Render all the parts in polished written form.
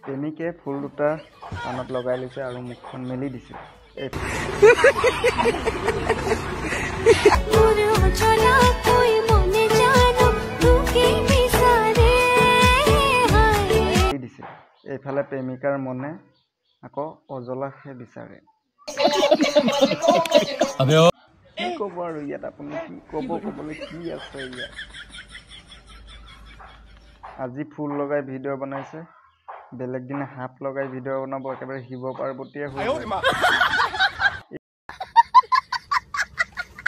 প্ৰেমিকে ফুল দুটা কাণত লগাই লৈছে আৰু মুখখন মেলি দিছে। এইফালে প্ৰেমিকাৰ মনে আকৌ অজলাকহে বিচাৰে। কি ক'ব আৰু ইয়াত আপুনি কি ক'বলৈ কি আছে ইয়াত। আজি ফুল লগাই ভিডিঅ' বনাইছে, বেলেগ দিনে হাত লগাই ভিডিঅ' বনাব, একেবাৰে শিৱ পাৰ্বতীয়ে হৈ যায়।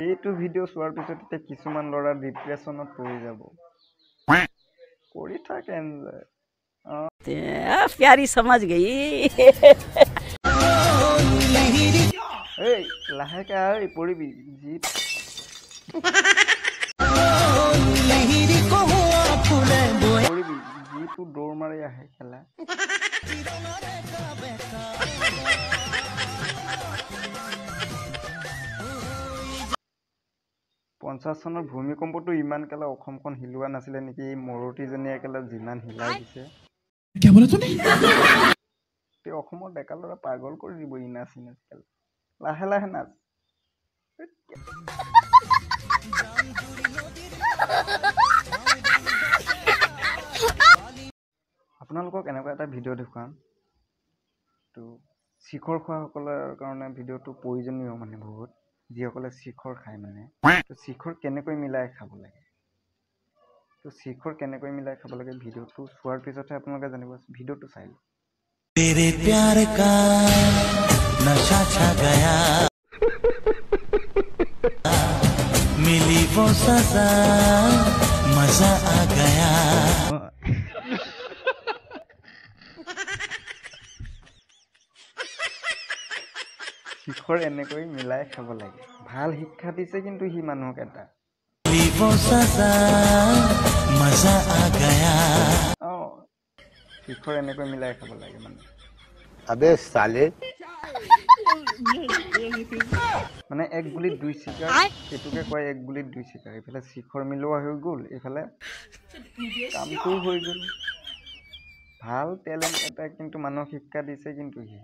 এইটো ভিডিঅ' চোৱাৰ পিছত এতিয়া কিছুমান ল'ৰা ডিপ্ৰেশ্যনত পৰি যাব। কৰি থাক এনজয়। प्यारी समझ गई। এই লাহেকে আহ, পৰিবি যিটো দৌৰ মাৰি আহে খেলা। 50 চনৰ ভূমিকম্পটো ইমান কেলা অসমখন হিলোৱা নাছিলে নেকি? মৰতীজনীয়ে কেলা যিমান হিলাই দিছে, অসমৰ ডেকা ল'ৰা পাগল কৰি দিব। নাচ কেলা লাহে লাহে নাচ। আপোনালোকক এনেকুৱা এটা ভিডিঅ' দেখুৱাম, তো শিখৰ খোৱাসকলৰ কাৰণে ভিডিঅ'টো প্ৰয়োজনীয় মানে বহুত, যিসকলে শিখৰ খায় মানে। তো শিখৰ কেনেকৈ মিলাই খাব লাগে, ভিডিঅ'টো চোৱাৰ পিছতহে আপোনালোকে জানিব। ভিডিঅ'টো চাই লওক। तेरे प्यार का नशा छा गया, मिली वो सजा, मजा आ गया। শিখৰ এনেকৈ মিলাই খাব লাগে। ভাল শিক্ষা দিছে কিন্তু সি মানুহক এটা। मिली वो सजा, मजा आ गया। শিখৰ এনেকৈ মিলাই খাব লাগে মানে। अबे साले, মানে এক গুলিত দুই শিকাৰ, এইটোকে কয় এক গুলিত দুই শিকাৰ। এইফালে শিখৰ মিলোৱা হৈ গ'ল, এইফালে কামটোও হৈ গ'ল। ভাল টেলেণ্ট এটা কিন্তু মানুহক শিক্ষা দিছে কিন্তু সি।